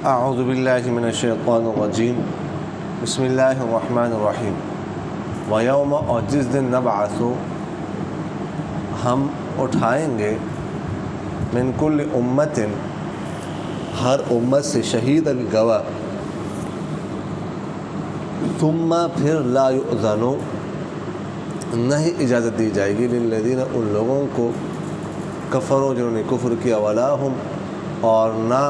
اعوذ باللہ من الشیطان الرجیم بسم اللہ الرحمن الرحیم ویوم، اور جس دن نبعث، ہم اٹھائیں گے من کل امت، ہر امت سے شہید گواہ، ثم پھر لا یؤذن، نہیں اجازت دی جائے گی للذین، ان لوگوں کو، کفروا جنہوں نے کفر کیا، ولا ہم، اور نہ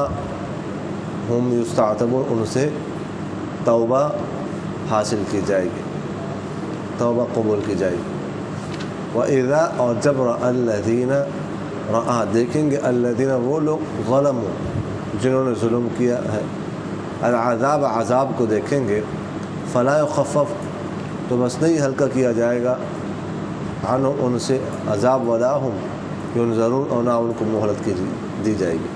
ہم یستعتبون، ان سے توبہ حاصل کی جائے گی، توبہ قبول کی جائے گی۔ وَإِذَا، اور جب رأى الَّذِينَ، رأى دیکھیں گے، الَّذِينَ وہ لوگ، ظلموا جنہوں نے ظلم کیا ہے، العذاب عذاب کو دیکھیں گے، فلا يخفف، تو بس نہیں ہلکا کیا جائے گا، عنہم ان سے عذاب، ولا ہم ینظرون، اور نہ ان کو مہلت دی جائے گی۔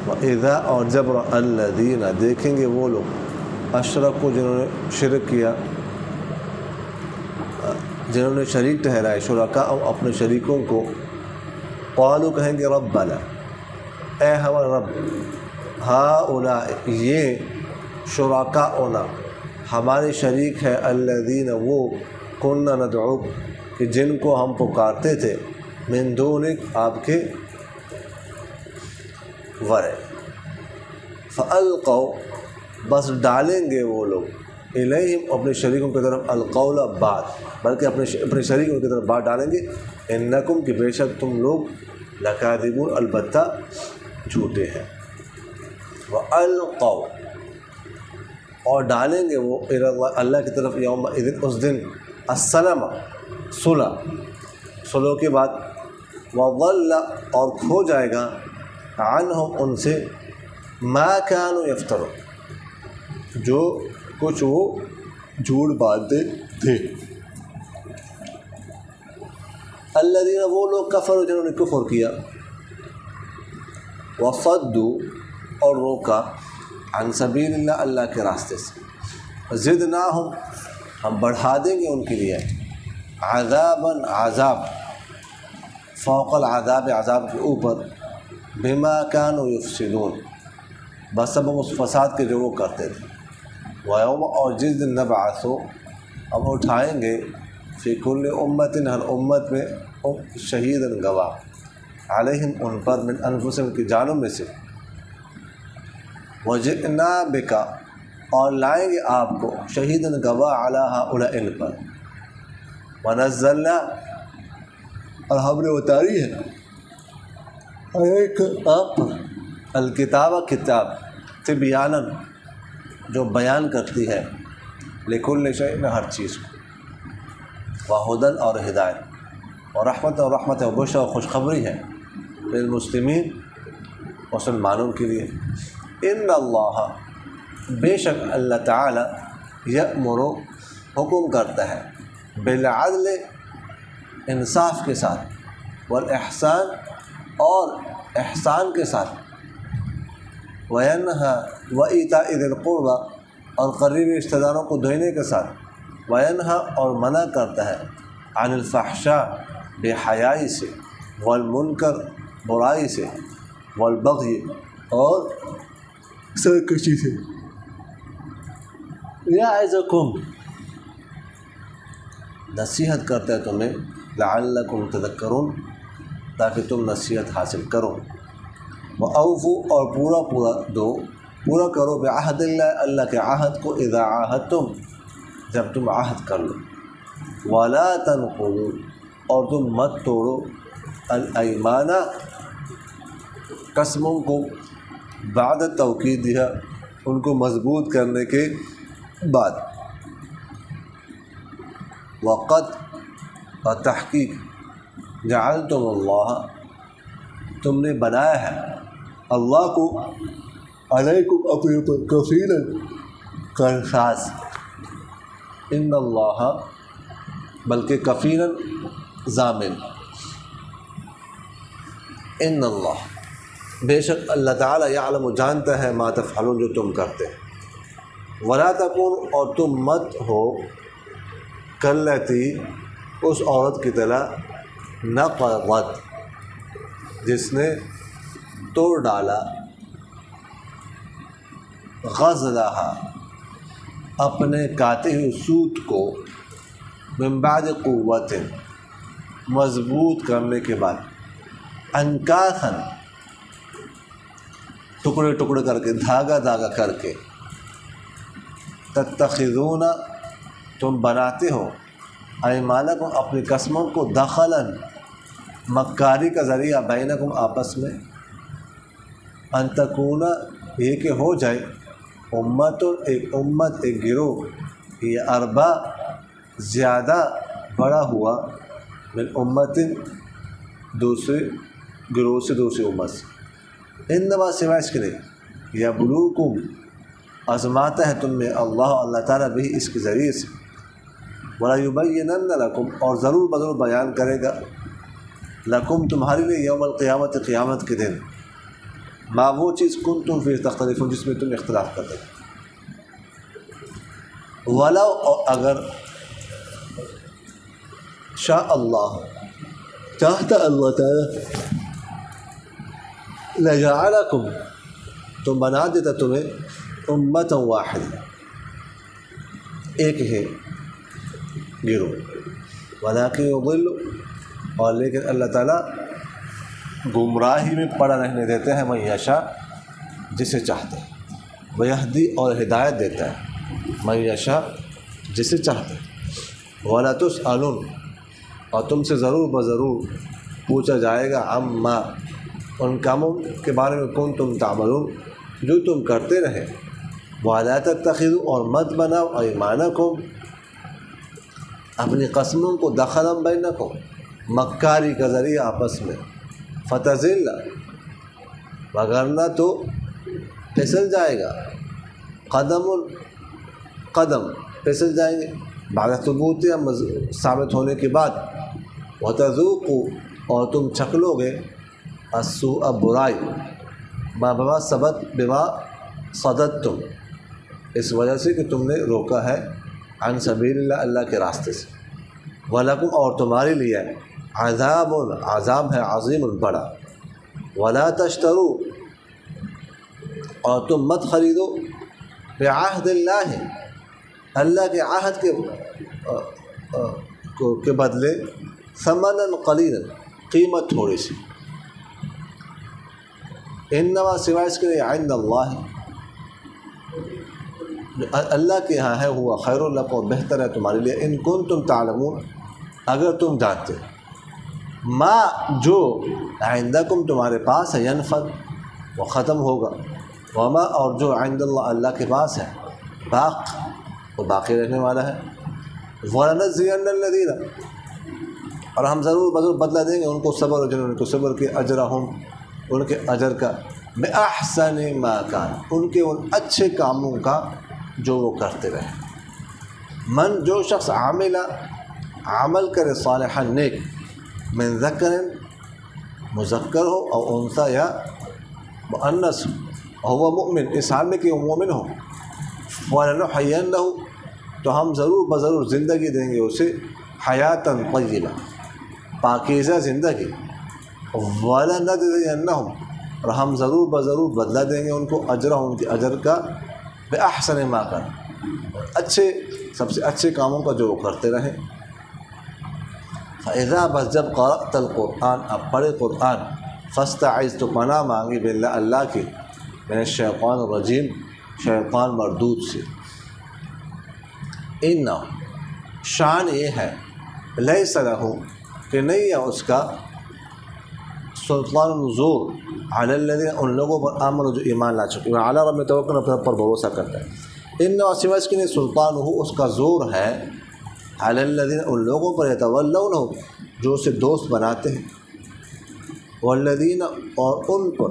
وَإِذَا، اور جب رأى الَّذِينَ دیکھیں گے وہ لوگ، اشرکوا جنہوں نے شرک کیا، جنہوں نے شریک ٹھہرائے، شرکاء اپنے شریکوں کو، قالوا کہیں گے ربنا، اے ہمارا رب، ہؤلاء یہ، شرکاؤنا ہمارے شریک ہے، الذین وہ، کنا ندعو کہ جن کو ہم پکارتے تھے، من دونک آپ کے ورے، فالقوا بس ڈالیں گے وہ لوگ، الیہم اپنے شریکوں کی طرف، القول بات، بلکہ اپنے شریکوں کی طرف بات ڈالیں گے، انکم کہ بے شک تم لوگ، لکاذبون البتہ جھوٹے ہیں، والقوا اور ڈالیں گے وہ، اللہ کی طرف، یومئذ اس دن، السلام صلح کے بعد، وضل اور کھو جائے گا، عنہم ان سے، ما كانوا یفترون جو کچھ وہ جھوٹ باندھتے تھے، الذین وہ لوگ، کفروا جنہوں نے کفر کیا، وصدوا اور روکا، عن سبیل اللہ اللہ کے راستے سے، زدناہم ہم بڑھا دیں گے ان کے لیے، عذاباً عذاب، فوق العذاب عذاب کے اوپر، بما كانوا یفسدون بسبب اس فساد کے جو وہ کرتے تھے، ویوم اور جس دن نبعث ہم اٹھائیں گے، فی کل امت ہر امت میں، شہیداً گواہ، علیہم ان پر، من انفسہم کی جانوں میں سے، وجئنا بک اور لائیں گے آپ کو، شہیداً گواہ، علی ہؤلاء ان پر، ونزلنا اور ہم نے اتاری ہے، ایک آپ پر، الکتاب کتاب، تبیاناً جو بیان کرتی ہے، لکل شیء ہر چیز کو، وہدی اور ہدایت، اور رحمت و بشری اور خوشخبری ہے، للمسلمین مسلمانوں کے لیے، ان اللہ بے شک اللہ تعالی، یأمر حکم کرتا ہے، بالعدل انصاف کے ساتھ، والاحسان اور احسان کے ساتھ، وینہی وایتاء ذی القربی اور قریبی رشتہ داروں کو دینے کے ساتھ، وینہی اور منع کرتا ہے، عن الفحشاء بے حیائی سے، والمنکر برائی سے، والبغی اور سرکشی سے، یعظکم نصیحت کرتا ہے تمہیں، لعلکم تذکرون تاکہ تم نصیحت حاصل کرو، وَأَوْفُوا اور پورا کرو، بعہد اللہ اللہ کے عہد کو، اذا عاہدتم جب تم عہد کر لو، ولا تنقضوا اور تم مت توڑو، الایمان قسموں کو، بعد توکیدہا ان کو مضبوط کرنے کے بعد، وقد اور تحقیق، جعلتم اللہ تم نے بنایا ہے، اللہ کو، علیکم اپنے اوپر، کفیلاً کارساز، ان اللہ بلکہ کفیلاً ضامن، ان اللہ بے شک اللہ تعالی، یعلم جانتا ہے، ما تفعلون جو تم کرتے ہیں، ولا تکون اور تم مت ہو، کاللتی اس عورت کی طرح، نقضت جس نے توڑ ڈالا، غزلہا اپنے کاتے ہوئے سوت کو، من بعد قوت مضبوط کرنے کے بعد، انکاثن ٹکڑے ٹکڑے کر کے، دھاگا دھاگا کر کے، تتخذون تم بناتے ہو، ایمانکم اپنی قسموں کو، دخلاً مکاری کا ذریعہ، بینکم آپس میں، ان تکون یہ کہ ہو جائے، امت ایک امت، ایک گروہ، یہ اربا زیادہ بڑا ہوا، من امت دوسرے گروہ سے، دوسری امت سے، انما سوائے اس کے لیے، یبلوکم آزماتا ہے تم میں اللہ تعالیٰ بھی اس کے ذریعے سے، وَلَيُبَيِّنَنَّ لَكُمْ اور ضرور بضرور بیان کرے گا، لکم تمہارے لیے، یوم القیامت قیامت کے دن، ما وہ چیز کنتم فیہ تختلفون جس میں تم اختلاف کرتے ہیں، ولو اور اگر، شاء اللہ چاہتا اللہ تعالیٰ، لجعلکم تم بنا دیتا تمہیں، امتا واحد ایک ہے گروہ، ولکن یضل اور لیکن اللہ تعالیٰ گمراہی میں پڑا رہنے دیتے ہیں، من یشاء جسے چاہتے ہیں، ویہدی اور ہدایت دیتا ہے، من یشاء جسے چاہتے ہیں، ولا تسألون اور تم سے ضرور بضرور پوچھا جائے گا، عما ان کاموں کے بارے میں، کنتم تعملون جو تم کرتے رہے، ولا تتخذوا اور مت بناؤ، ایمانکم اپنی قسموں کو، دخلا بینکم مکاری کا ذریعہ آپس میں، فتزل وگرنہ تو پھسل جائے گا، قدم پھسل جائیں گے، بعد ثبوت ثابت ہونے کے بعد، وتذوقوا اور تم چکھ لو گے، السوء برائی، بما ثبت بما صددتم اس وجہ سے کہ تم نے روکا ہے، عن سبیل اللہ اللہ کے راستے سے، ولکم اور تمہارے لیے، عذاب عذاب ہے، عظیم بڑا، ولا تشتروا اور تم مت خریدو، بعہد اللہ اللہ کے عہد کے بدلے، ثمنا قلیلا قیمت تھوڑی سی، انما سوائے اس کے لیے، عند اللہ اللہ کے ہاں ہے، ہوا خیر لکم بہتر ہے تمہارے لیے، ان کنتم تعلمون اگر تم جانتے، ما جو عندکم تمہارے پاس ہے، ینفد وہ ختم ہوگا، وما اور جو عند اللہ اللہ کے پاس ہے، باق وہ باقی رہنے والا ہے، وَلَنَجْزِيَنَّ الَّذِينَ اور ہم ضرور بضرور بدلہ دیں گے ان کو، صبر جنہوں نے صبر کے، اجرہم ان کے اجر کا، بِأَحْسَنِ مَا كَانَ ان کے ان اچھے کاموں کا جو وہ کرتے رہے، من جو شخص عمل کرے، صالحا نیک، من ذکر مذکر ہو، او انثی یا مؤنث ہو، وہ مؤمن اس حال میں کہ وہ مومن ہو، وَلَنُحْيِيَنَّهُ تو ہم ضرور بضرور زندگی دیں گے اسے، حیاتاً طیبہ پاکیزہ زندگی، وَلَنَجْزِيَنَّهُمْ اور ہم ضرور بضرور بدلہ دیں گے ان کو، اجرہم ان کے اجر کا، بِأَحْسَنِ مَا كَانَ اچھے سب سے اچھے کاموں کا جو وہ کرتے رہیں، فَإِذَا بس جب قرأت القرآن اب پڑھے قرآن، فاستعذ تو پناہ مانگی باللہ اللہ کی، من الشیطان الرجیم شیطان مردود سے، انہ شان یہ ہے، لیس لہ کہ نہیں ہے اس کا، سلطان زور، علی الذین ان لوگوں پر آمنوا جو ایمان لا چکے، علی رب توکل اپنے پر بھروسہ کرتا ہے، انہ سوائے اس کے لیے، سلطان ہو اس کا زور ہے، علی الذین ان لوگوں پر، یتولونہ جو اسے دوست بناتے ہیں، والذین اور ان پر،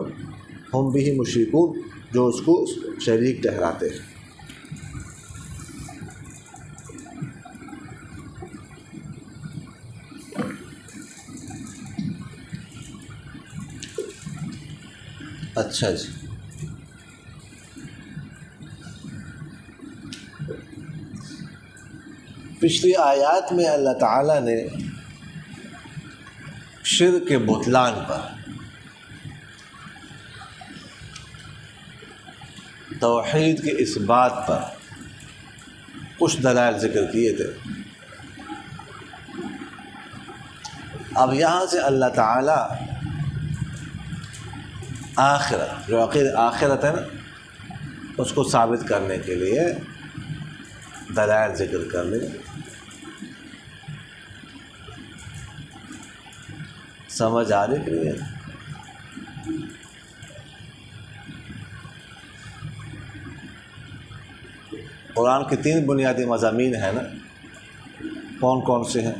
ہم بھی مشرکون جو اس کو شریک ٹھہراتے ہیں۔ اچھا جی، پچھلی آیات میں اللہ تعالیٰ نے شرک کے بطلان پر توحید کے اس بات پر کچھ دلائل ذکر کیے تھے۔ اب یہاں سے اللہ تعالیٰ آخرت، جو عقید آخرت ہے نا، اس کو ثابت کرنے کے لیے دلائل ذکر کر لیں۔ سمجھ آ رہی کہ نہیں ہے؟ قرآن کے 3 بنیادی مضامین ہیں نا، کون کون سے ہیں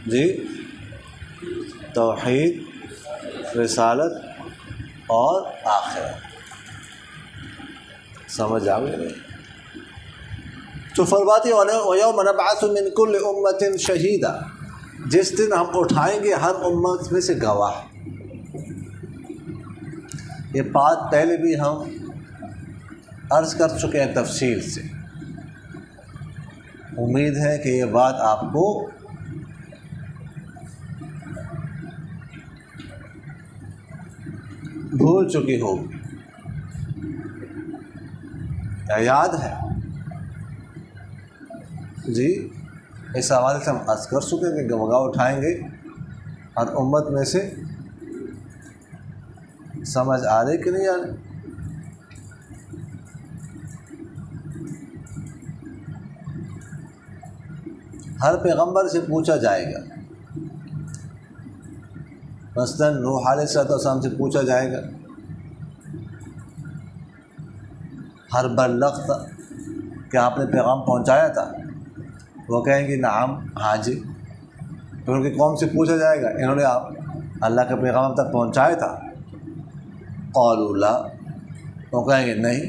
جی؟ توحید، رسالت اور آخرت۔ سمجھ آ گئی نہیں؟ تو فرماتے ہیں وَيَوْمَ نَبْعَثُ مِنْ كُلِّ أُمَّةٍ شَهِيدًا، جس دن ہم اٹھائیں گے ہر امت میں سے گواہ۔ یہ بات پہلے بھی ہم عرض کر چکے ہیں تفصیل سے، امید ہے کہ یہ بات آپ کو بھول چکی ہوگی یا یاد ہے جی؟ اس حوالے سے ہم عرض کر چکے کہ گواہ اٹھائیں گے ہر امت میں سے۔ سمجھ آ رہی کہ نہیں آ رہی؟ ہر پیغمبر سے پوچھا جائے گا، مثلا نوح علیہ السلام سے پوچھا جائے گا، ہر بلغت، کیا آپ نے پیغام پہنچایا تھا؟ وہ کہیں گے نعم، ہاں جی۔ پھر ان کی قوم سے پوچھا جائے گا انہوں نے اللہ کا پیغام تک پہنچایا تھا؟ قالوا لا، وہ کہیں گے نہیں،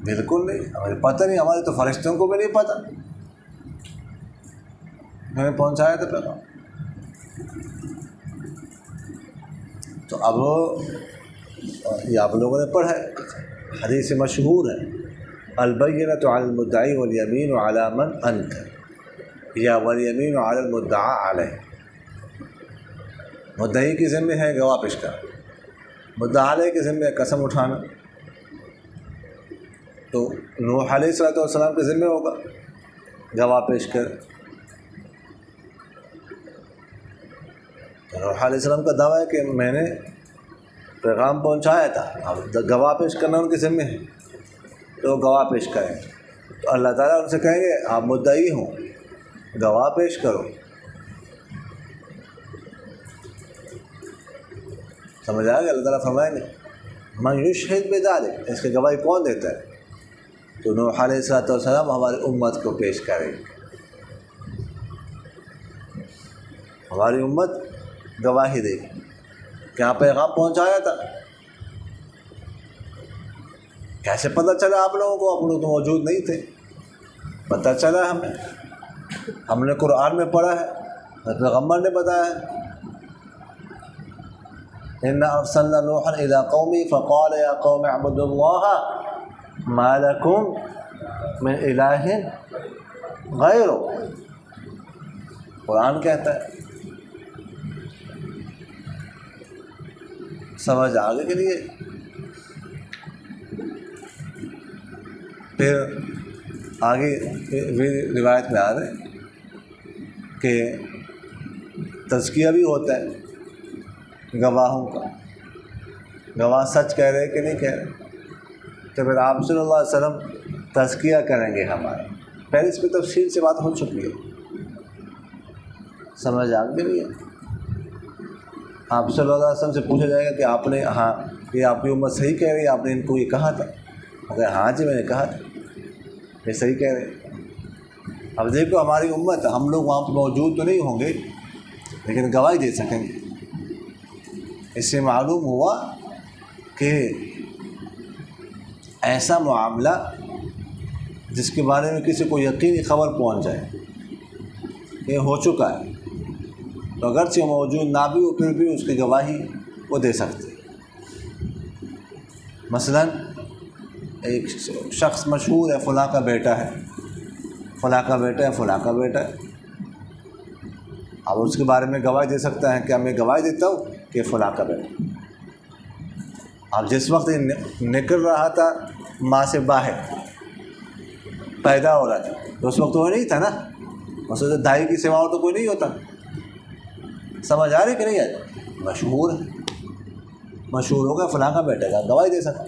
بالکل نہیں، ہمیں پتہ نہیں، ہمارے تو فرشتوں کو بھی نہیں پتہ میں نے پہنچایا تھا پیغام۔ تو اب یہ آپ لوگوں نے پڑھا ہے، حدیث مشہور ہے، البینۃ علی المدعی والیمین علی من انکر، یا والیمین علی المدعی علیہ۔ مدعی کی ذمہ ہے گواہ پیش کرنا، مدعی علیہ کی ذمہ ہے قسم اٹھانا۔ تو نوح علیہ السلام کے ذمہ ہوگا گواہ پیش کر۔ نوح علیہ السلام کا دعویٰ ہے کہ میں نے پیغام پہنچایا تھا، اب گواہ پیش کرنا ان کے ذمہ ہے، تو وہ گواہ پیش کریں۔ تو اللہ تعالیٰ ان سے کہیں گے آپ مدعی ہوں، گواہ پیش کرو۔ سمجھ آئے گا؟ اللہ تعالیٰ فرمائیں گے من یشہد بذلک، اس کی گواہی کون دیتا ہے؟ تو نوح علیہ السلام ہماری امت کو پیش کرے گی، ہماری امت گواہی دے گی کہ آپ پیغام پہنچایا تھا۔ کیسے پتہ چلا آپ لوگوں کو؟ آپ لوگ تو موجود نہیں تھے، پتہ چلا ہمیں، ہم نے قرآن میں پڑھا ہے، پیغمبر نے بتایا ہے۔ اِنَّا أَرْسَلْنَا نُوحًا إِلَىٰ قَوْمِهِ فَقَالَ يَا قَوْمِ اعْبُدُوا اللَّهَ مَا لَكُمْ مِنْ إِلَٰهٍ غَيْرُهُ، قرآن کہتا ہے۔ سمجھ آگے کے لیے پھر آگے بھی روایت میں آ رہے ہیں کہ تزکیہ بھی ہوتا ہے گواہوں کا، گواہ سچ کہہ رہے کہ نہیں کہہ رہے، تو پھر آپ صلی اللہ علیہ وسلم تزکیہ کریں گے ہمارا۔ پہلے اس پہ تفصیل سے بات ہو چکی ہے، سمجھ آگے نہیں ہے؟ آپ صلی اللہ علیہ وسلم سے پوچھا جائے گا کہ آپ نے، ہاں یہ آپ کی امت صحیح کہہ رہی ہے، آپ نے ان کو یہ کہا تھا؟ اگر ہاں جی میں نے کہا تھا، یہ صحیح کہہ رہے ہیں۔ اب دیکھو ہماری امت، ہم لوگ وہاں پہ موجود تو نہیں ہوں گے لیکن گواہی دے سکیں گے۔ اس سے معلوم ہوا کہ ایسا معاملہ جس کے بارے میں کسی کو یقینی خبر پہنچ جائے یہ ہو چکا ہے، تو اگرچہ موجود نہ بھی ہو پھر بھی اس کی گواہی وہ دے سکتے۔ مثلا ایک شخص مشہور ہے، فلاں کا بیٹا ہے، فلاں کا بیٹا ہے، فلاں کا بیٹا ہے، اب اس کے بارے میں گواہی دے سکتا ہے کہ میں گواہی دیتا ہوں کہ فلاں کا بیٹا۔ اب جس وقت نکل رہا تھا ماں سے باہر پیدا ہو رہا تھا تو اس وقت وہ نہیں تھا نا، اس وقت دائی کی سوا تو کوئی نہیں ہوتا. سمجھ آ رہی کہ نہیں ہے؟ مشہور ہے، مشہور ہوگا فلاں کا بیٹے کا گواہی دے سکتا،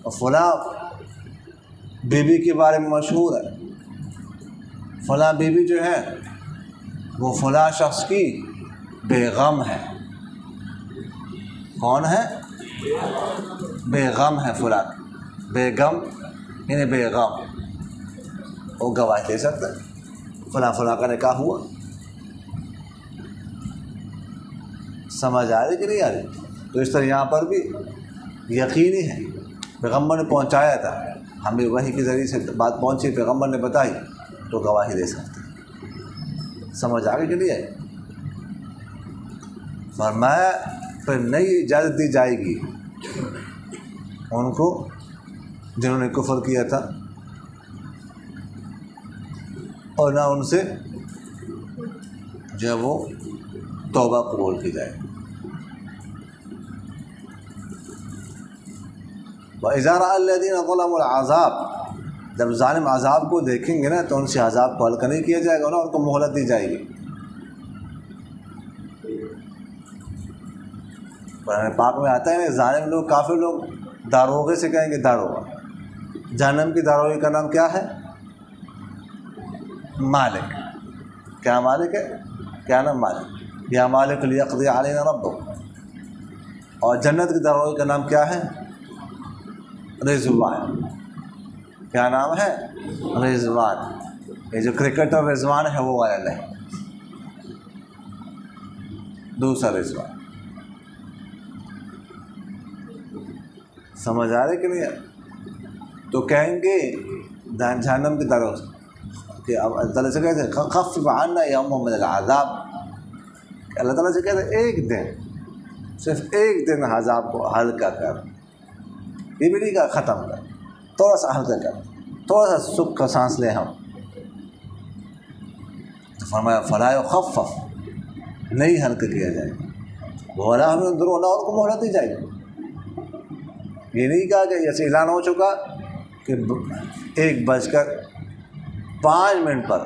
اور فلاں بیوی کے بارے میں مشہور ہے، فلاں بیوی جو ہے وہ فلاں شخص کی بیغم ہے. کون ہے؟ بیغم ہے فلاں، بیگم یعنی بیغم. وہ گواہی دے سکتا ہے فلاں فلاں کا نکاح ہوا. سمجھ آ رہی کہ نہیں آ رہی؟ تو اس طرح یہاں پر بھی یقینی ہے، پیغمبر نے پہنچایا تھا، ہمیں وحی کے ذریعے سے بات پہنچی، پیغمبر نے بتائی تو گواہی دے سکتے. سمجھ آ گئی کہ نہیں آئی؟ فرمایا پھر نئی اجازت دی جائے گی ان کو جنہوں نے کفر کیا تھا، اور نہ ان سے جو ہے وہ توبہ قبول کی جائے. وَإِذَا رَأَى الَّذِينَ ظَلَمُوا الْعَذَابَ، جب ظالم عذاب کو دیکھیں گے نا تو ان سے عذاب کو ہلکا نہیں کیا جائے گا نا، ان کو مہلت دی جائے گی. قرآن پاک میں آتا ہے نا، ظالم لوگ کافر لوگ داروغے سے کہیں گے داروغہ. جہنم کی داروغے کا نام کیا ہے؟ مالک. کیا مالک ہے؟ کیا نام؟ مالک. یا مالک لیقضی علینا ربک. اور جنت کی داروغے کا نام کیا ہے؟ رضوان. کیا نام ہے؟ رضوان. یہ جو کرکٹر رضوان ہے وہ والا نہیں، دوسرا رضوان. سمجھ آ رہے کہ نہیں؟ تو کہیں گے جہنم کی طرف کہ اللہ تعالیٰ سے کہتے ہیں خفف عنا یوما من العذاب، اللہ تعالیٰ سے کہتے ہیں ایک دن، صرف ایک دن عذاب کو ہلکا کر. یہ بھی نہیں کہا ختم کر، تھوڑا سا ہلکا کر، تھوڑا سا سکھ کا سانس لیں ہم. تو فرمایا فلا یخفف، نہیں ہلکا کیا جائے گا، ولا ہم ينظرون، اور کو مہلت دی جائے گی. یہ نہیں کہا کہ ایسے اعلان ہو چکا کہ 1:05 پر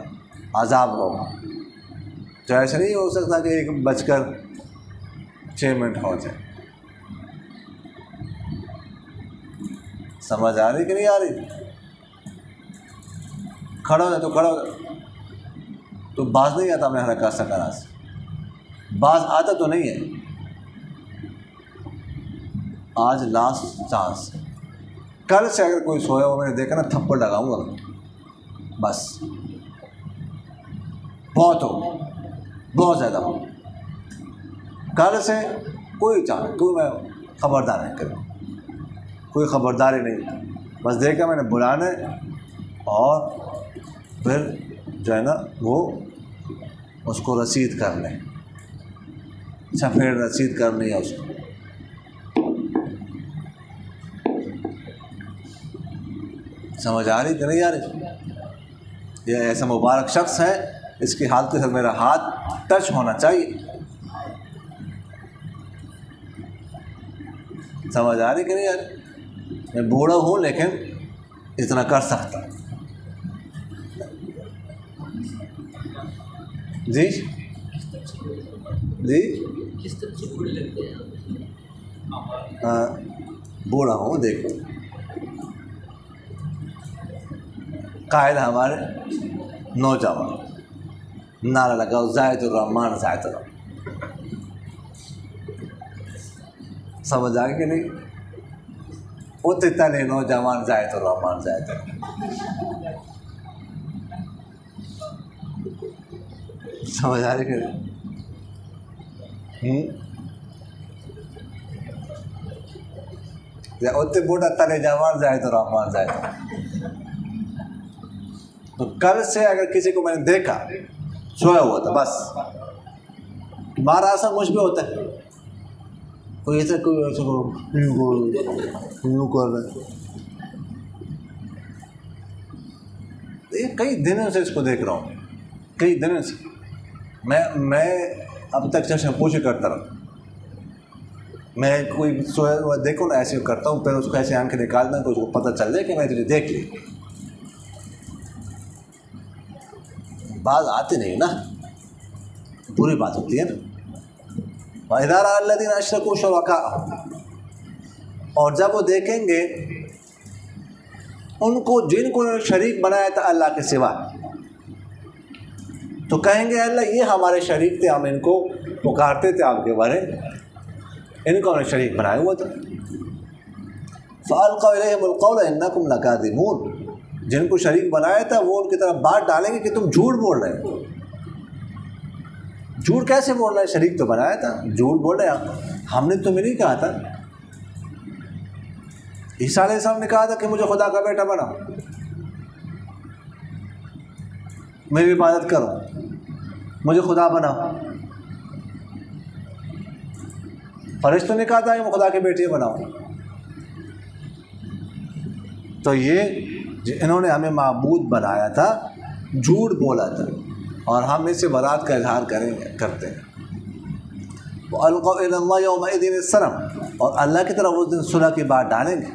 عذاب ہوگا، تو ایسا نہیں ہو سکتا کہ 1:06 ہو جائے. سمجھ آ رہی کہ نہیں آ رہی؟ کھڑا ہو جائے تو کھڑا ہو جائے. تو باز نہیں آتا میں حرکات سکرات سے، باز آتا تو نہیں ہے. آج لاسٹ چانس، کل سے اگر کوئی سویا ہوا میں نے دیکھا نا تھپڑ لگاؤں گا بس. بہت ہو، بہت زیادہ ہو. کل سے کوئی چانس، کوئی میں خبردار نہیں کروں، کوئی خبرداری نہیں. بس دیکھا میں نے بلانے، اور پھر جو ہے نا وہ اس کو رسید کر لیں. اچھا پھر رسید کرنی ہے اس کو. سمجھ آ رہی کہ نہیں آ رہی؟ یہ ایسا مبارک شخص ہے، اس کی حالت کے ساتھ میرا ہاتھ ٹچ ہونا چاہیے. سمجھ آ رہی کہ نہیں آ رہی؟ میں بوڑھا ہوں لیکن اتنا کر سکتا. جی جی ہاں بوڑھا ہوں. دیکھو قائد ہمارے نوجوان نعرہ لگاؤ زاہد الرحمان زاہد الرحمان. سمجھ آ گئی کہ نہیں؟ اتنا نہیں نوجوان زاہد الرحمان زاہد الرحمان. سمجھ آ رہی کہ اتنے بوڑھا تلے جوان زاہد الرحمان زاہد الرحمان. تو کل سے اگر کسی کو میں نے دیکھا سویا ہوا تھا، بس تمہارا ایسا مجھ بھی ہوتا ہے، کوئی ایسا یوں کر رہا ہے. یہ کئی دنوں سے اس کو دیکھ رہا ہوں، کئی دنوں سے. میں اب تک چشم پوشی کرتا رہا. میں کوئی سویا ہوا دیکھوں نا ایسے کرتا ہوں، پھر اس کو ایسے آنکھیں نکالتا ہوں تو اس کو پتہ چل جائے کہ میں تجھے دیکھ لی. بات آتی نہیں نا، پوری بات ہوتی ہے نا. وَإِذَا رَأَى الَّذِينَ أَشْرَكُوا شُرَكَاءَهُمْ، اور جب وہ دیکھیں گے ان کو جن کو شریک بنایا تھا اللہ کے سوا، تو کہیں گے اللہ یہ ہمارے شریک تھے، ہم ان کو پکارتے تھے آپ کے بارے، ان کو ہم نے شریک بنایا ہوا تھا. فَأَلْقَوْا إِلَيْهِمُ الْقَوْلَ إِنَّكُمْ لَكَاذِبُونَ، جن کو شریک بنایا تھا وہ ان کی طرف بات ڈالیں گے کہ تم جھوٹ بول رہے ہو. جھوٹ کیسے بول رہے ہیں؟ شریک تو بنایا تھا، جھوٹ بول رہے ہیں. ہم نے تمہیں نہیں کہا تھا؟ عیسیٰ علیہ السلام نے کہا تھا کہ مجھے خدا کا بیٹا بناؤ، میری عبادت کرو، مجھے خدا بناؤ. فرشتوں نے کہا تھا کہ میں خدا کے بیٹے بناؤ. تو یہ انہوں نے ہمیں معبود بنایا تھا، جھوٹ بولا تھا، اور ہم اس سے برات کا اظہار کرتے ہیں. وَأَلْقَوْا إِلَى اللَّهِ يَوْمَئِذٍ السَّلَامَ، اور اللہ کی طرف اس دن صلح کی بات ڈالیں گے.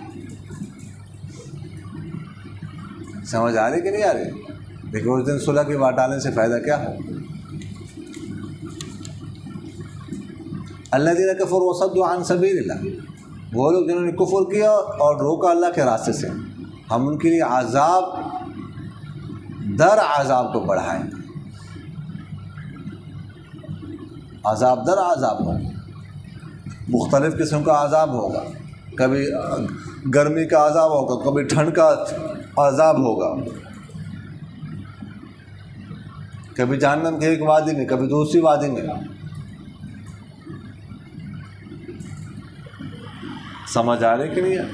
سمجھ آ رہی کہ نہیں آ رہی؟ لیکن اس دن صلح کی بات ڈالنے سے فائدہ کیا ہو؟ الذین کفروا وصدوا عن سبیل اللہ، وہ لوگ جنہوں نے کفر کیا اور روکا اللہ کے راستے سے، ہم ان کے لیے عذاب در عذاب کو بڑھائیں گے. عذاب در عذاب ہوگا، مختلف قسم کا عذاب ہوگا. کبھی گرمی کا عذاب ہوگا، کبھی ٹھنڈ کا عذاب ہوگا، کبھی جہنم کے ایک وادی میں، کبھی دوسری وادی میں. سمجھ آ رہے کہ نہیں ہے؟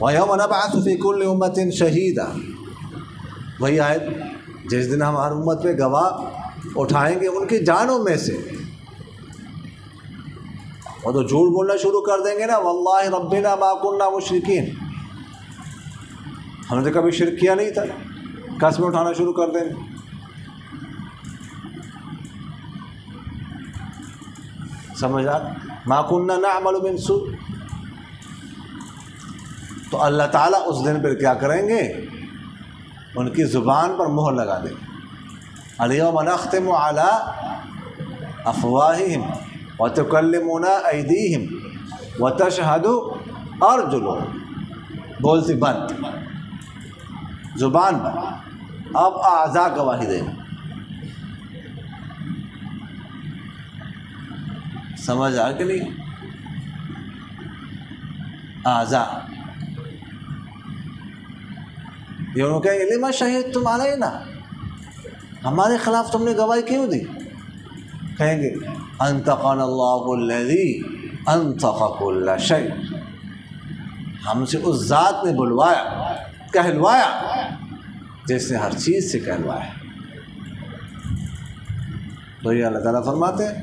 وَيَوْمَ نَبْعَثُ فِي كُلِّ أُمَّةٍ شَهِيدًا، وہی آیت جس دن ہم ہر امت میں گواہ اٹھائیں گے ان کی جانوں میں سے. وہ تو جھوٹ بولنا شروع کر دیں گے نا، وَاللَّهِ رَبِّنَا مَا كُنَّا مُشْرِكِينَ، ہم نے تو کبھی شرک کیا نہیں تھا، قسم اٹھانا شروع کر دیں گے. سمجھ آ مَا كُنَّا نَعْمَلُ مِن سُوءٍ. تو اللہ تعالیٰ اس دن پھر کیا کریں گے؟ ان کی زبان پر مہر لگا دیں. الْيَوْمَ نَخْتِمُ عَلَىٰ أَفْوَاهِهِمْ وَتُكَلِّمُنَا أَيْدِيهِمْ وَتَشْهَدُ أَرْجُلُهُمْ، بولتی بند، زبان بند. اب اعضاء گواہی دیں. سمجھ آ کہ نہیں؟ اعضاء یہ انہوں کہیں لما شہدتم علینا، ہمارے خلاف تم نے گواہی کیوں دی؟ کہیں گے انطقنا اللہ الذی انطق کل شیء، ہم سے اس ذات نے بلوایا، کہلوایا جس نے ہر چیز سے کہلوایا. تو یہ اللہ تعالیٰ فرماتے ہیں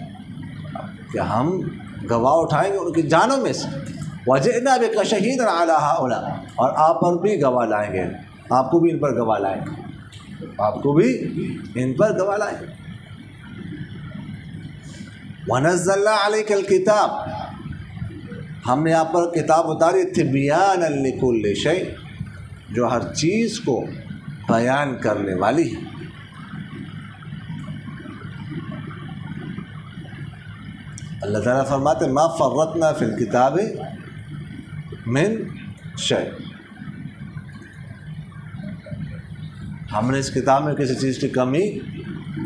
کہ ہم گواہ اٹھائیں گے ان کی جانوں میں سے. وَجِئْنَا بِكَ شَهِيدًا عَلَىٰ هَٰؤُلَاءِ، اور آپ پر بھی گواہ لائیں گے، آپ کو بھی ان پر گواہ لائیں گے، آپ کو بھی ان پر گواہ لائیں گے. وَنَزَّلْنَا عَلَيْكَ الْكِتَابَ، ہم نے آپ پر کتاب اتاری تھی، بِيَانًا لِكُلِّ شَيْءٍ، جو ہر چیز کو بیان کرنے والی ہے. اللہ تعالیٰ فرماتے ما فرطنا فی الکتاب من شیء، ہم نے اس کتاب میں کسی چیز کی کمی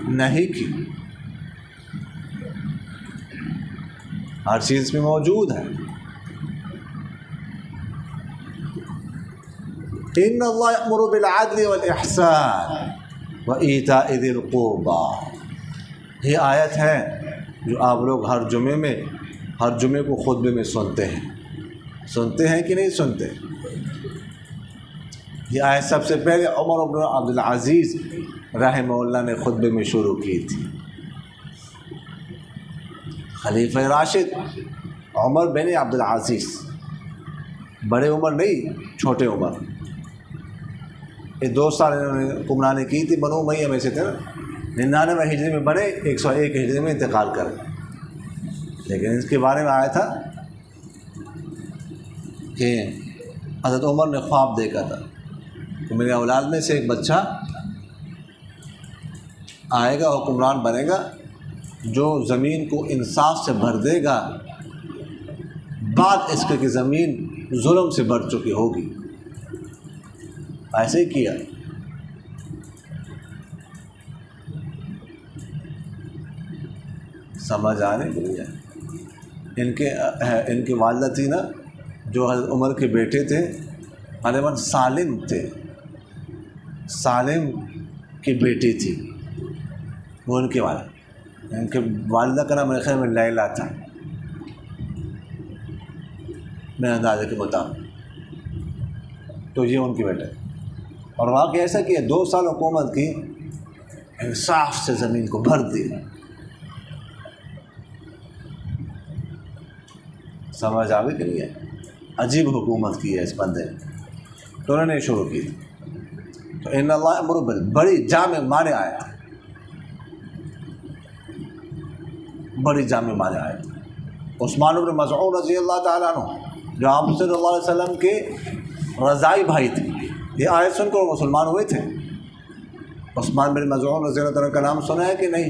نہیں کی، ہر چیز میں موجود ہے. ان اللہ یأمر بالعدل والإحسان وإیتاء ذی القربى، یہ آیت ہے جو آپ لوگ ہر جمعے کو خطبے میں سنتے ہیں کہ نہیں سنتے؟ یہ آیت سب سے پہلے عمر بن عبدالعزیز رحمہ اللہ نے خطبے میں شروع کی تھی. خلیفہ راشد عمر بن عبدالعزیز، بڑے عمر نہیں، چھوٹے عمر. یہ 2 سال انہوں نے حکمرانی کی تھی، بنو امیہ میں سے تھے نا. 99 ہجری میں بنے، 101 ہجری میں انتقال کرے، لیکن اس کے بارے میں آیا تھا کہ حضرت عمر نے خواب دیکھا تھا کہ میرے اولاد میں سے ایک بچہ آئے گا، حکمران بنے گا، جو زمین کو انصاف سے بھر دے گا، بعد اس کے کہ زمین ظلم سے بھر چکی ہوگی۔ ایسے ہی کیا۔ سمجھ آنے کے لیے ان کی والدہ تھی نا، جو حضرت عمر کے بیٹے تھے، غالباً سالم تھے، سالم کی بیٹی تھی وہ ان کے والدہ کا نام میرے خیال میں لیلا تھا میرے اندازے کے مطابق، تو یہ ان کے بیٹے۔ اور واقعہ ایسا کہ 2 سال حکومت کی، انصاف سے زمین کو بھر دی۔ سمجھ آ گئی کہ نہیں ہے؟ عجیب حکومت کی ہے اس بندے نے، تو انہوں نے شروع کی۔ تو ان اللہ امر بڑی جامع معنی آئے تھے، بڑی جامع معنی آئے تھے۔ عثمان بن مظعون رضی اللہ تعالیٰ عنہ، جو آپ صلی اللہ علیہ وسلم کے رضائی بھائی تھے، یہ آیت سن کر مسلمان ہوئے تھے۔ عثمان بن مظعون رضی اللہ تعالیٰ کا نام سنا ہے کہ نہیں؟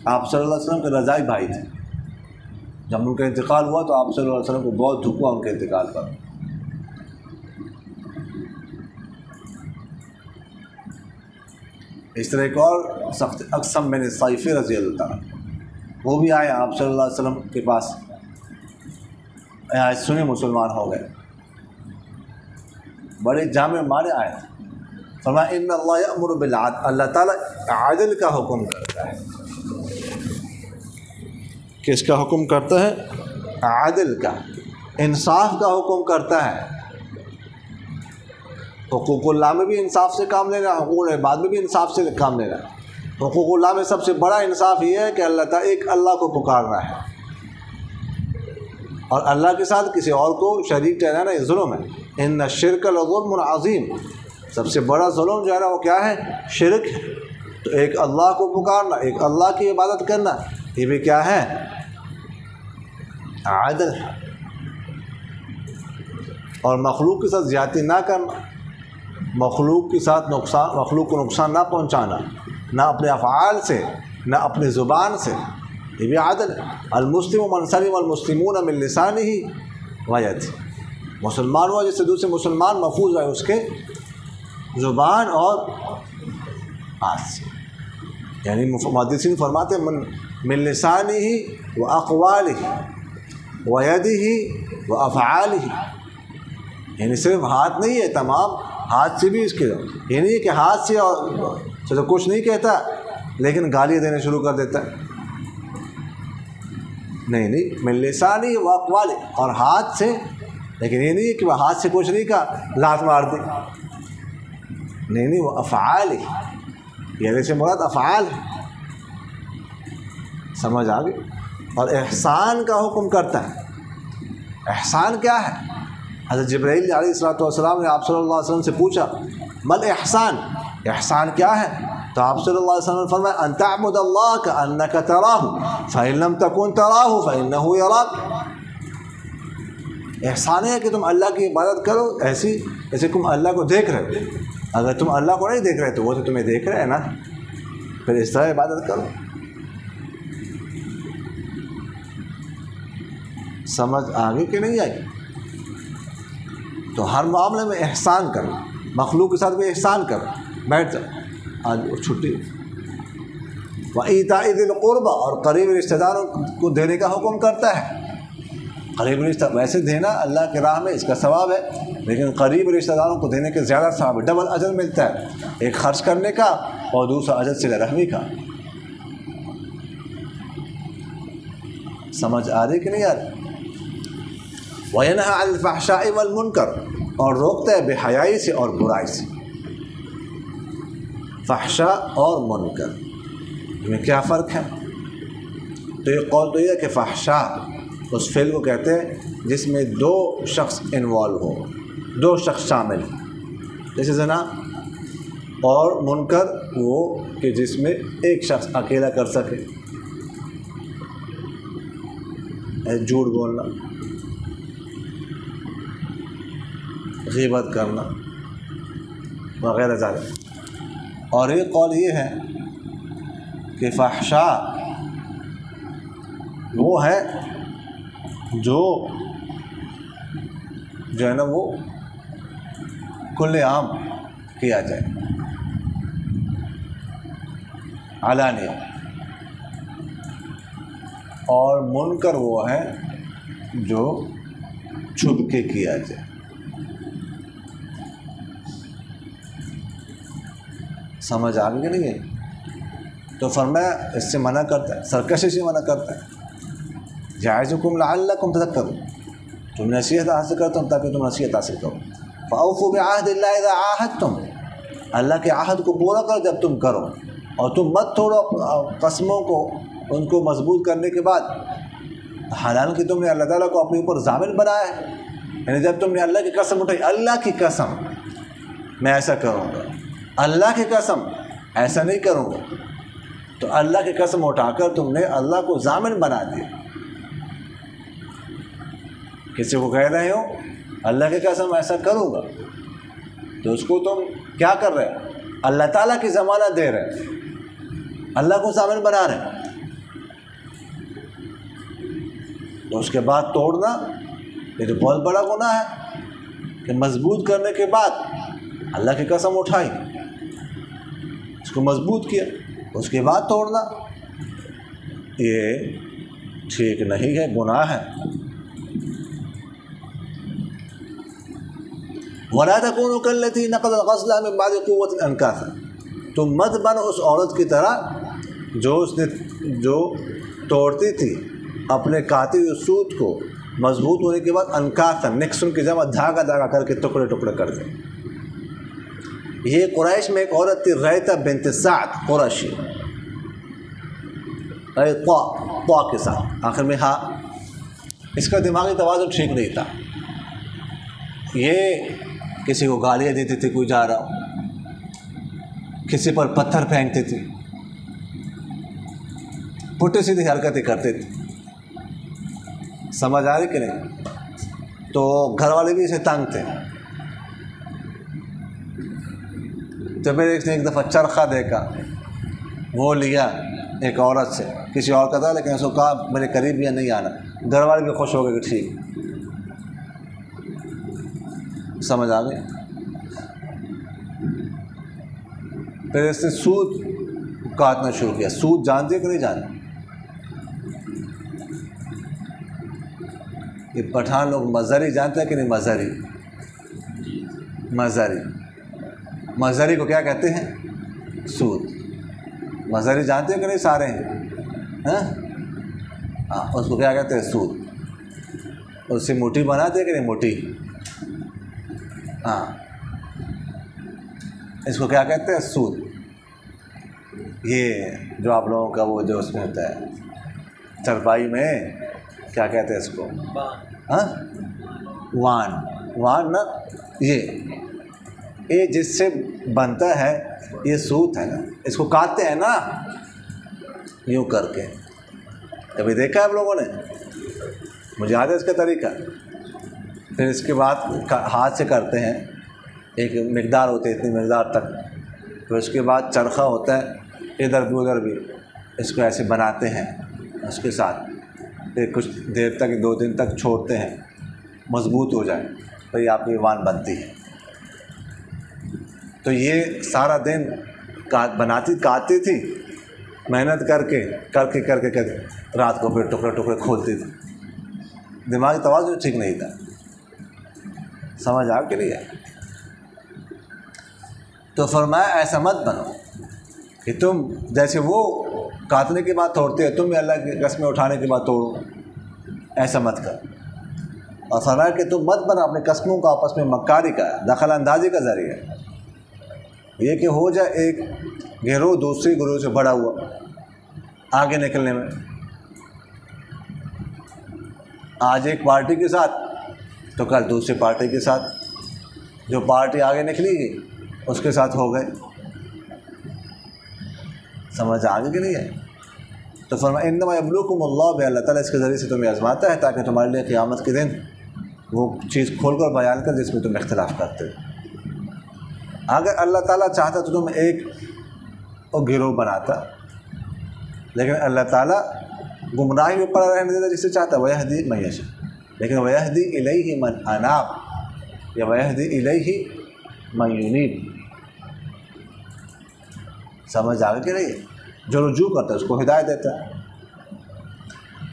آپ صلی اللہ علیہ وسلم کے رضائی بھائی تھے۔ جب ان کا انتقال ہوا تو آپ صلی اللہ علیہ وسلم کو بہت دکھ ہوا ان کے انتقال پر۔ اس طرح ایک اور سخت اقسم بن صیفی رضی اللہ تعالیٰ، وہ بھی آئے آپ صلی اللہ علیہ وسلم کے پاس، سنے مسلمان ہو گئے۔ بڑے جامع معنی آئے، فرمایا ان اللہ یأمر بالعدل، اللہ تعالیٰ عدل کا حکم کرتا ہے۔ کس کا حکم کرتا ہے؟ عدل کا، انصاف کا حکم کرتا ہے۔ حقوق اللہ میں بھی انصاف سے کام لینا، حقوق العباد میں بھی انصاف سے کام لینا۔ حقوق اللہ میں سب سے بڑا انصاف یہ ہے کہ اللہ تعالیٰ ایک اللہ کو پکارنا ہے، اور اللہ کے ساتھ کسی اور کو شریک ٹھہرانا یہ ظلم ہے۔ ان الشرک لظلم عظیم، سب سے بڑا ظلم جو ہے نا وہ کیا ہے؟ شرک ہے۔ تو ایک اللہ کو پکارنا، ایک اللہ کی عبادت کرنا، یہ بھی کیا ہے؟ عدل ہے۔ اور مخلوق کے ساتھ زیادتی نہ کرنا، مخلوق کے ساتھ مخلوق کو نقصان نہ پہنچانا، نہ اپنے افعال سے نہ اپنی زبان سے، یہ بھی عدل ہے۔ المسلم من سلم المسلمون من لسانه ویدہ، مسلمان ہوا جس سے دوسرے مسلمان محفوظ رہے اس کے زبان اور ہاتھ سے۔ یعنی محدثین فرماتے ہیں من لسانه واقواله ویدہ وافعاله، یعنی صرف ہاتھ نہیں ہے، تمام ہاتھ سے بھی اس کے، یہ نہیں ہے کہ ہاتھ سے تو کچھ نہیں کہتا لیکن گالیاں دینے شروع کر دیتا ہے، نہیں من لسانی و اقوال، اور ہاتھ سے، لیکن یہ نہیں ہے کہ وہ ہاتھ سے کچھ نہیں کہا لات مار دی، نہیں وہ افعال ہے، یعنی سے مراد افعال ہے۔ سمجھ آ گئی؟ اور احسان کا حکم کرتا ہے۔ احسان کیا ہے؟ حضرت جبرائیل علیہ السلام نے آپ صلی اللہ علیہ وسلم سے پوچھا مل احسان، احسان کیا ہے؟ تو آپ صلی اللہ علیہ وسلم نے فرمایا ان تعبد اللہ کأنک تراہ فإن لم تکن تراہ فإنہ یراک، احسان ہے کہ تم اللہ کی عبادت کرو ایسے تم اللہ کو دیکھ رہے ہو، اگر تم اللہ کو نہیں دیکھ رہے تو وہ تو تمہیں دیکھ رہے ہیں نا، پھر اس طرح عبادت کرو۔ سمجھ آگے کہ نہیں آئی؟ تو ہر معاملے میں احسان کرو، مخلوق کے ساتھ بھی احسان کرو، بیٹھ جاؤ آج چھٹی۔ وَإِيتَاءِ ذِي الْقُرْبَى، اور قریب رشتہ داروں کو دینے کا حکم کرتا ہے۔ قریب رشتہ ویسے دینا اللہ کے راہ میں اس کا ثواب ہے، لیکن قریب رشتہ داروں کو دینے کے زیادہ ثواب ہے، ڈبل اجر ملتا ہے، ایک خرچ کرنے کا اور دوسرا اجر صلہ رحمی کا۔ سمجھ آ رہی کہ نہیں آ رہی؟ وَيَنْهَى عَنِ الْفَحْشَاءِ وَالْمُنْكَرِ، اور روکتا ہے بے حیائی سے اور برائی سے۔ فحشاء اور منکر میں کیا فرق ہے؟ تو ایک قول تو یہ ہے کہ فحشاء اس فعل کو کہتے ہیں جس میں دو شخص انوالو ہو، دو شخص شامل ہیں، جیسے زنا، اور منکر وہ کہ جس میں ایک شخص اکیلا کر سکے۔ جھوٹ بولنا، غیبت کرنا وغیرہ ذالک۔ اور ایک قول یہ ہے کہ فحشاء وہ ہے جو ہے نا وہ کھلے عام کیا جائے، علانیہ، اور منکر وہ ہے جو چھپ کے کیا جائے۔ سمجھ آ گئی کہ نہیں ہے؟ تو فرمایا اس سے منع کرتا ہے، سرکشی سے منع کرتا ہے۔ یعظکم لعلکم تذکرون، تم نصیحت حاصل کرتے ہو تاکہ تم نصیحت حاصل کرو۔ فاوفوا بعہد اللہ اذا عاہدتم، اللہ کے عہد کو پورا کرو جب تم کرو، اور تم مت توڑو قسموں کو ان کو مضبوط کرنے کے بعد، حالانکہ تم نے اللہ تعالیٰ کو اپنے اوپر ضامن بنایا ہے۔ یعنی جب تم نے اللہ کی قسم اٹھائی، اللہ کی قسم میں ایسا کروں گا، اللہ کی قسم ایسا نہیں کروں گا، تو اللہ کی قسم اٹھا کر تم نے اللہ کو ضامن بنا دیا۔ کسی کو کہہ رہے ہو اللہ کی قسم ایسا کروں گا، تو اس کو تم کیا کر رہے ہو؟ اللہ تعالیٰ کی ضمانت دے رہے، اللہ کو ضامن بنا رہے، تو اس کے بعد توڑنا یہ تو بہت بڑا گناہ ہے کہ مضبوط کرنے کے بعد اللہ کی قسم اٹھائی، اس کو مضبوط کیا، اس کے بعد توڑنا یہ ٹھیک نہیں ہے، گناہ ہے۔ وَلَا تَكُونُوا كَالَّتِي نَقَضَتْ غَزْلَهَا مِن بَعْدِ قُوَّةٍ أَنكَاثًا، تم مت بنو اس عورت کی طرح جو توڑتی تھی اپنے کاتے ہوئے سوت کو مضبوط ہونے کے بعد، انکاثا نکسن کی جمع دھاگا دھاگا کر کے ٹکڑے ٹکڑے کر دے۔ یہ قریش میں ایک عورت تھی، ریتہ بنت سعد قرشی، طا کے ساتھ آخر میں ہاں، اس کا دماغی توازن ٹھیک نہیں تھا، یہ کسی کو گالیاں دیتی تھی، کوئی جا رہا ہو، کسی پر پتھر پھینکتی تھی، پٹی سیدھی حرکتیں کرتی تھی۔ سمجھ آ رہی کہ نہیں؟ تو گھر والے بھی اسے تنگ تھے، تو میں نے ایک دفعہ چرخہ دیکھا، وہ لیا ایک عورت سے، کسی اور کا تھا لیکن اس کو کہا میرے قریب یا نہیں آنا، گھر والے بھی خوش ہو گئے کہ ٹھیک۔ سمجھ آ گئی؟ پھر اس نے سود کاٹنا شروع کیا۔ سود جانتے کہ نہیں جانتے؟ یہ پٹھان لوگ مزری جانتے ہیں کہ نہیں؟ مزری کو کیا کہتے ہیں؟ سود۔ مزری جانتے ہیں کہ نہیں؟ سارے ہیں ہاں، اس کو کیا کہتے ہیں؟ سود۔ اس سے موٹی بناتے ہیں کہ نہیں؟ موٹی، ہاں، اس کو کیا کہتے ہیں؟ سود۔ یہ جو آپ لوگوں کا وہ جو اس میں ہوتا ہے چرپائی میں، کیا کہتے ہیں اس کو؟ ہاں، وان نا، یہ جس سے بنتا ہے یہ سوت ہے نا، اس کو کاٹتے ہیں نا یوں کر کے، کبھی دیکھا ہے آپ لوگوں نے؟ مجھے یاد ہے اس کا طریقہ۔ پھر اس کے بعد ہاتھ سے کرتے ہیں، ایک مقدار ہوتی ہے اتنی مقدار تک، پھر اس کے بعد چرخہ ہوتا ہے، ادھر بھی ادھر بھی اس کو ایسے بناتے ہیں اس کے ساتھ، پھر کچھ دیر تک 2 دن تک چھوڑتے ہیں مضبوط ہو جائے، پھر یہ آپ کی وان بنتی ہے۔ تو یہ سارا دن کاٹتی تھی، محنت کر کے رات کو پھر ٹکڑے ٹکڑے کھولتی تھی، دماغی توازن ٹھیک نہیں تھا۔ سمجھ آ کے لیے تو فرمایا ایسا مت بنو کہ تم جیسے وہ کاٹنے کے بعد توڑتے ہیں، تم بھی اللہ کی قسمیں اٹھانے کے بعد توڑو، ایسا مت کر۔ اور فرمایا کہ تم مت بنا اپنے قسموں کا آپس میں مکاری کا، دخل اندازی کا ذریعہ، یہ کہ ہو جائے ایک گروہ دوسری گروہ سے بڑا ہوا آگے نکلنے میں۔ آج ایک پارٹی کے ساتھ تو کل دوسری پارٹی کے ساتھ، جو پارٹی آگے نکلی گئی اس کے ساتھ ہو گئے۔ سمجھ آگے کہ نہیں ہے؟ تو فرمایا انما یبلوکم اللہ بہ، اللہ تعالیٰ اس کے ذریعے سے تمہیں آزماتا ہے تاکہ تمہارے لیے قیامت کے دن وہ چیز کھول کر بیان کر جس میں تم اختلاف کرتے ہو۔ اگر اللہ تعالیٰ چاہتا تو تم ایک گروہ بناتا، لیکن اللہ تعالیٰ گمراہی میں پڑا رہنے دیتا جسے چاہتا، وَيَهْدِي مَن يَشَاءُ، لیکن وَيَهْدِي إِلَيْهِ مَنْ أَنَابَ یا وَيَهْدِي إِلَيْهِ مَن يُنِيبُ۔ سمجھ آگے کہ نہیں؟ جو رجوع کرتا ہے اس کو ہدایت دیتا ہے۔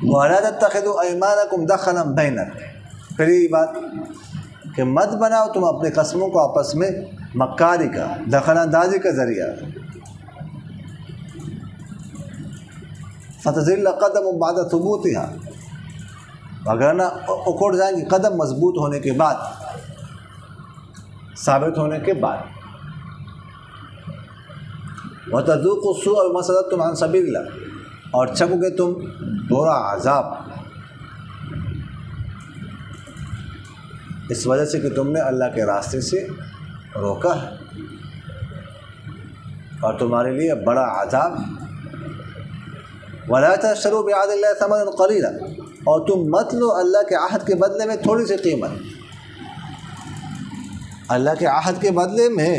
وَلَا تَتَّخِذُوا أَيْمَانَكُمْ دَخَلًا بَيْنَكُمْ، پھر یہ بات کہ مت بناؤ تم اپنے قسموں کو آپس میں مکاری کا، دخل اندازی کا ذریعہ، فَتَزِلَّ قَدَمٌ بَعْدَ ثُبُوتِهَا، وگرنہ اکھڑ جائیں گی قدم مضبوط ہونے کے بعد، ثابت ہونے کے بعد۔ وَتَذُوقُوا السُّوءَ بِمَا صَدَدتُّمْ عَنْ سَبِيلِ اللَّهِ، اور چکو گے تم برا عذاب اس وجہ سے کہ تم نے اللہ کے راستے سے روکا ہے، اور تمہارے لیے بڑا عذاب۔ وَلَا تَشْتَرُوا بِعَهْدِ اللَّهِ ثَمَنًا قَلِيلًا، اور تم مت لو اللہ کے عہد کے بدلے میں تھوڑی سی قیمت، اللہ کے عہد کے بدلے میں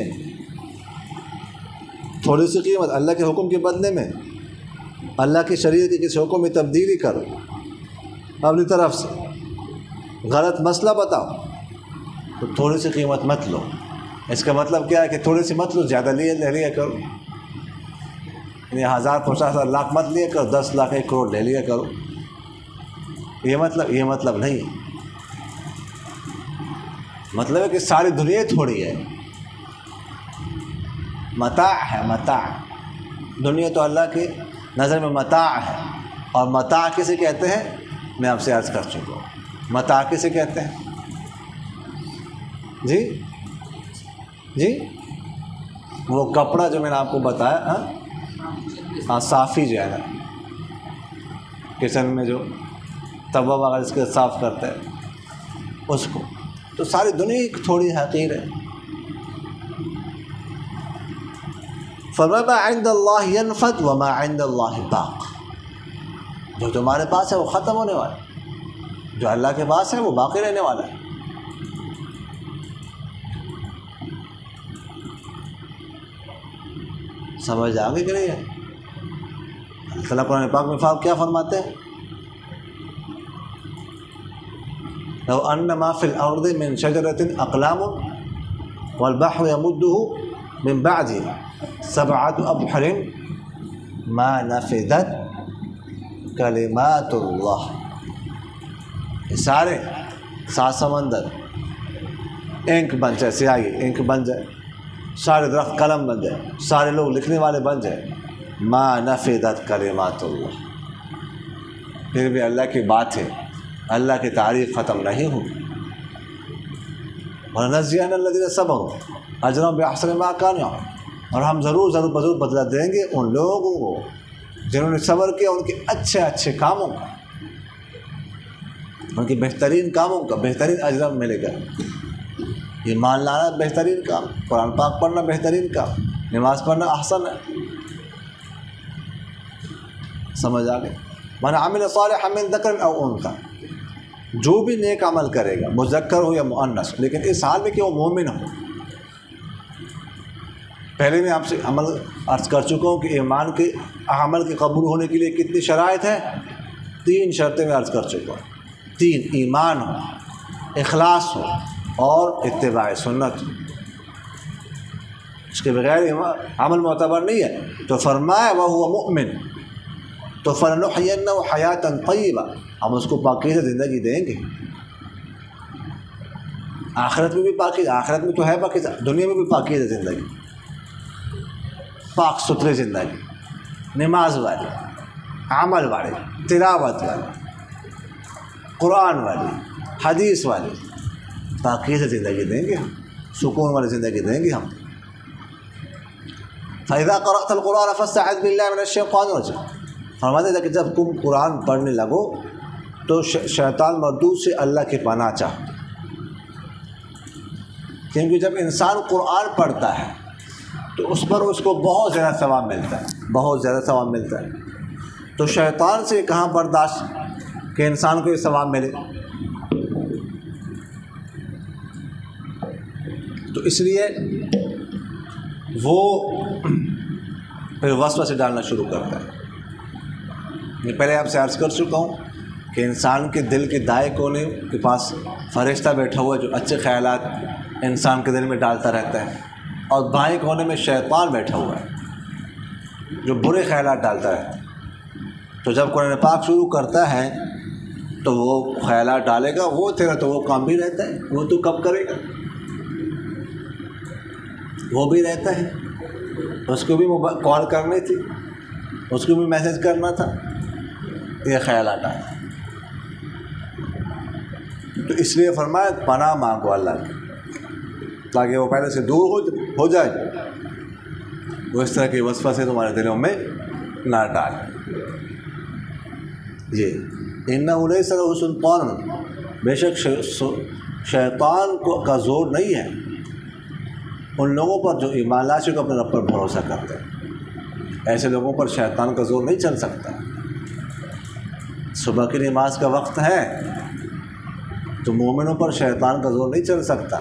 تھوڑی سی قیمت، اللہ کے حکم کے بدلے میں اللہ کی شریعت کے کسی حکم میں تبدیلی کرو، اپنی طرف سے غلط مسئلہ بتاؤ تو تھوڑی سی قیمت مت لو۔ اس کا مطلب کیا ہے کہ تھوڑی سی مت لو، زیادہ لے لیا کرو، یعنی 1000 50 لاکھ مت لیا کرو، 10 لاکھ 1 کروڑ لے لیا کرو، یہ مطلب نہیں ہے۔ مطلب ہے کہ ساری دنیا تھوڑی ہے، متاع ہے، متاع، دنیا تو اللہ کی نظر میں متاع ہے، اور متاع کسے کہتے ہیں میں آپ سے عرض کر چکا ہوں۔ متاع کسے کہتے ہیں؟ جی وہ کپڑا جو میں نے آپ کو بتایا، ہاں صافی جو ہے نا کچن میں جو توا وغیرہ اس کے صاف کرتا ہے اس کو، تو ساری دنیا ایک تھوڑی حقیر ہے۔ فَمَا عِنْدَ اللَّهِ يَنْفَدُ وَمَا عِنْدَ اللَّهِ بَاقٍ، جو تمہارے پاس ہے وہ ختم ہونے والا ہے، جو اللہ کے پاس ہے وہ باقی رہنے والا ہے۔ سمجھ آگے کہ نہیں ہے؟ اللہ تعالیٰ قرآن پاک میں کیا فرماتے ہیں؟ لو ان ما فی الارض من شجرۃ اقلام والبحر یمدہ من بعدہ 7 ابحر ما نفدت کلمات اللہ، یہ سارے 7 سمندر انک بن جائے، سیاہی انک بن جائے، سارے درخت قلم بن جائے، سارے لوگ لکھنے والے بن جائے، ما نفدت کلمات اللہ، پھر بھی اللہ کی بات ہے، اللہ کی تعریف ختم نہیں ہوگی۔ وَلَنَجْزِيَنَّ الَّذِينَ صَبَرُوا أَجْرَهُمْ بِأَحْسَنِ مَا كَانُوا يَعْمَلُونَ، اور ہم ضرور بدلہ دیں گے ان لوگوں کو جنہوں نے صبر کیا، ان کے اچھے کاموں کا، ان کے بہترین کاموں کا بہترین اجر ملے گا۔ ایمان لانا بہترین کام، قرآن پاک پڑھنا بہترین کام، نماز پڑھنا احسن ہے۔ سمجھ آ گئے؟ من عمل صالحا من ذکر او انثی، جو بھی نیک عمل کرے گا، مذکر ہو یا مؤنث، لیکن اس حال میں کہ وہ مومن ہو۔ پہلے میں آپ سے عمل عرض کر چکا ہوں کہ ایمان کے عمل کے قبول ہونے کے لیے کتنی شرائط ہیں؟ 3 شرطیں میں عرض کر چکا ہوں۔ 3، ایمان ہو، اخلاص ہو، اور اتباع سنت ہو۔ اس کے بغیر عمل معتبر نہیں ہے۔ تو فرمایا وَهُوَ مُؤْمِنٌ، تو فَلَنُحْيِيَنَّهُ حَيَاةً طَيِّبَةً، ہم اس کو پاکیزہ زندگی دیں گے، آخرت میں بھی پاکیزہ، آخرت میں تو ہے پاکیزہ، دنیا میں بھی پاکیزہ زندگی، پاک ستھری زندگی، نماز والی، عمل والی، تلاوت والی، قرآن والی، حدیث والی، پاکیزہ زندگی دیں گے، سکون والی زندگی دیں گے ہم۔ فَإِذَا قَرَأْتَ الْقُرْآنَ فَاسْتَعِذْ بِاللَّهِ مِنَ الشَّيْطَانِ الرَّجِيمِ، فرماتے ہیں کہ جب تم قرآن پڑھنے لگو تو شیطان مردود سے اللہ کی پناہ چاہو، کیونکہ جب انسان قرآن پڑھتا ہے تو اس پر اس کو بہت زیادہ ثواب ملتا ہے، بہت زیادہ ثواب ملتا ہے۔ تو شیطان سے کہاں برداشت کہ انسان کو یہ ثواب ملے. تو اس لیے وہ پھر وسوسے ڈالنا شروع کرتا ہے. میں پہلے آپ سے عرض کر چکا ہوں کہ انسان کے دل کے دائیں کونے کے پاس فرشتہ بیٹھا ہوا ہے جو اچھے خیالات انسان کے دل میں ڈالتا رہتا ہے، اور بائیں کونے میں شیطان بیٹھا ہوا ہے جو برے خیالات ڈالتا رہتا ہے. تو جب قرآن پاک شروع کرتا ہے تو وہ خیالات ڈالے گا، وہ تیرا تو وہ کام بھی رہتا ہے، وہ تو کب کرے گا، وہ بھی رہتا ہے. اس کو بھی کال کرنی تھی، اس کو بھی میسج کرنا تھا، یہ خیالات آئے. تو اس لیے فرمایا پناہ مانگو اللہ کی تاکہ وہ پہلے سے دور ہو جائے، وہ اس طرح کی وسوسے تمہارے دلوں میں نہ ڈالے. یہ انہ لیس لہ سلطان، بے شک شیطان کا زور نہیں ہے ان لوگوں پر جو ایمان لا چکے اپنے رب پر بھروسہ کرتے ہیں. ایسے لوگوں پر شیطان کا زور نہیں چل سکتا. صبح کی نماز کا وقت ہے تو مومنوں پر شیطان کا زور نہیں چل سکتا،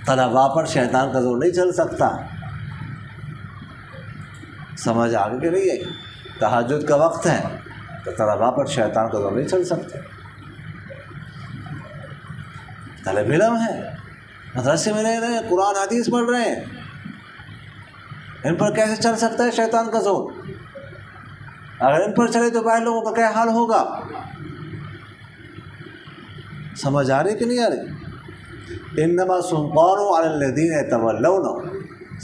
طلباء پر شیطان کا زور نہیں چل سکتا. سمجھ آگے کہ نہیں ہے؟ تہجد کا وقت ہے تو طلباء پر شیطان کا زور نہیں چل سکتا. طالب علم ہے، مدرسے میں رہ رہے ہیں، قرآن حدیث پڑھ رہے ہیں، ان پر کیسے چل سکتا ہے شیطان کا زور؟ اگر ان پر چلے تو باہر لوگوں کا کیا حال ہوگا؟ سمجھ آ رہی کہ نہیں آ رہی؟ انما سلطان علی الذین یتولونہ،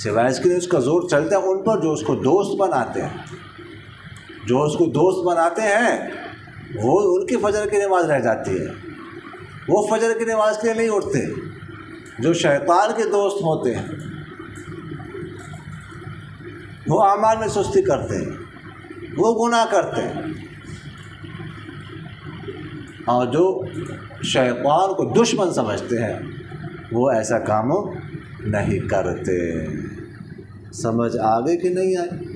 سوائے اس کے اس کا زور چلتا ہے ان پر جو اس کو دوست بناتے ہیں. جو اس کو دوست بناتے ہیں وہ ان کی فجر کی نماز رہ جاتی ہے، وہ فجر کی نماز کے لیے نہیں اٹھتے. جو شیطان کے دوست ہوتے ہیں وہ اعمال میں سستی کرتے ہیں، وہ گناہ کرتے ہیں، اور جو شیطان کو دشمن سمجھتے ہیں وہ ایسا کام نہیں کرتے. سمجھ آگے کہ نہیں آئے؟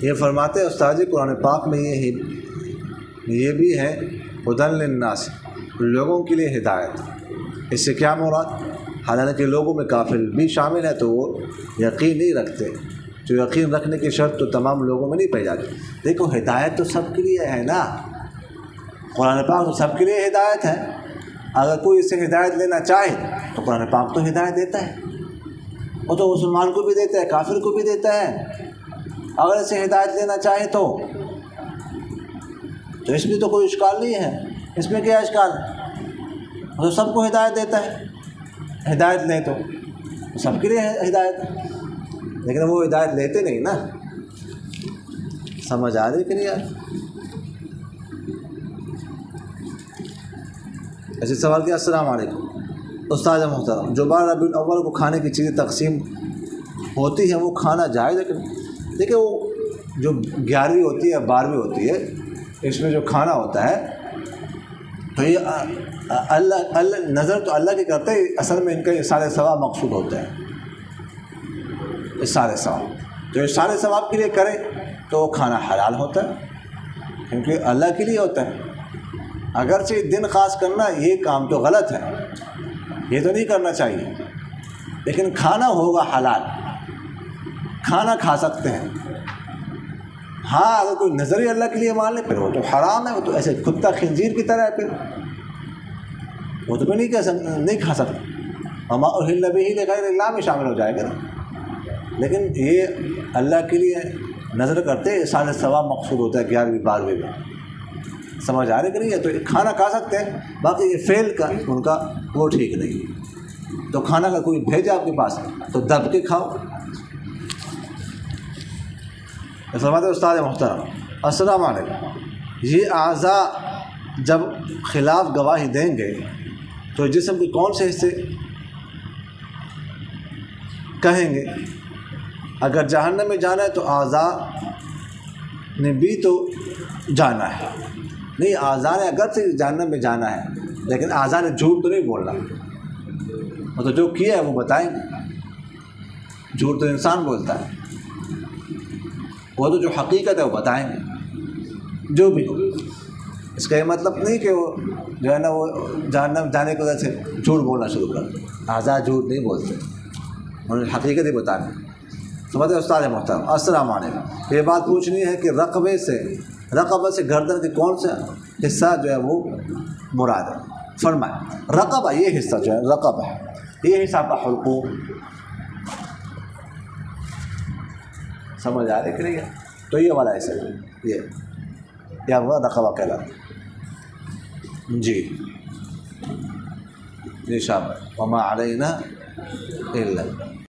یہ فرماتے ہیں استاد جی قرآن پاک میں یہ بھی ہے ہدی للناس، لوگوں کے لیے ہدایت. اس سے کیا مراد؟ حالانکہ لوگوں میں کافر بھی شامل ہے تو وہ یقین نہیں رکھتے. جو یقین رکھنے کی شرط تو تمام لوگوں میں نہیں پائی جاتی. دیکھو ہدایت تو سب کے لیے ہے نا، قرآن پاک تو سب کے لیے ہدایت ہے. اگر کوئی اس سے ہدایت لینا چاہے تو قرآن پاک تو ہدایت دیتا ہے، وہ تو مسلمان کو بھی دیتا ہے، کافر کو بھی دیتا ہے. اگر اس سے ہدایت لینا چاہے تو اس میں تو کوئی اشکال نہیں ہے. اس میں کیا اشکال ہے؟ وہ تو سب کو ہدایت دیتا ہے. ہدایت لیں تو سب کے لیے ہدایت ہے، لیکن وہ ہدایت لیتے نہیں نا. سمجھ آ رہی کہ نہیں آ رہی؟ ایسے سوال کیا السلام علیکم استاد محترم، جو بار ربیع الاول کو کھانے کی چیزیں تقسیم ہوتی ہیں وہ کھانا جائز ہے کہ نہیں؟ دیکھیں وہ جو 11ویں ہوتی ہے 12ویں ہوتی ہے، اس میں جو کھانا ہوتا ہے تو یہ اللہ نظر تو اللہ کی کرتے ہیں، اصل میں ان کا احصال ثواب مقصود ہوتا ہے. احصال ثواب جو احصال ثواب کے لیے کرے تو وہ کھانا حلال ہوتا ہے کیونکہ اللہ کے لیے ہوتا ہے. اگرچہ دن خاص کرنا یہ کام تو غلط ہے، یہ تو نہیں کرنا چاہیے، لیکن کھانا ہوگا حلال، کھانا کھا سکتے ہیں. ہاں اگر کوئی نظری اللہ کے لیے مان لے پھر وہ تو حرام ہے، وہ تو ایسے کتا خنزیر کی طرح ہے، پھر وہ تو نہیں کھا سکتا. وما اہل بہ لغیر اللہ میں شامل ہو جائے گا نا. لیکن یہ اللہ کے لیے نظر کرتے احصال ثواب مقصود ہوتا ہے 11ویں 12ویں میں. سمجھ آ رہی کہ نہیں ہے؟ تو کھانا کھا سکتے ہیں، باقی یہ فعل کا ان کا وہ ٹھیک نہیں. تو کھانا کا کوئی بھیجا آپ کے پاس تو دب کے کھاؤ. فرماتے استاد محترم السلام علیکم، یہ اعضاء جب خلاف گواہی دیں گے تو جسم کے کون سے حصے کہیں گے؟ اگر جہنم میں جانا ہے تو اعضاء نے بھی تو جانا ہے. نہیں، اعضاء نے اگرچہ جہنم میں جانا ہے لیکن اعضاء نے جھوٹ تو نہیں بولنا. مطلب جو کیا ہے وہ بتائیں گے. جھوٹ تو انسان بولتا ہے، وہ تو جو حقیقت ہے وہ بتائیں گے جو بھی ہو. اس کا یہ مطلب نہیں کہ وہ جو ہے نا وہ جہنم جانے کی وجہ سے جھوٹ بولنا شروع کر دیں. آزاد جھوٹ نہیں بولتے، انہوں نے حقیقت ہی بتانی. سمجھتے استاد محترم السلام علیکم. یہ بات پوچھنی ہے کہ رقبے سے گردن کے کون سا حصہ جو ہے وہ مراد ہے. فرمائیں رقبہ، یہ حصہ جو ہے رقبہ ہے، یہ حصہ کا حلقوم. سمجھ آ رہی کہ نہیں ہے؟ تو یہ والا حصہ یہ ہوا رقبہ کہلاتا ہے. جی جی شاباش. وما علینا الا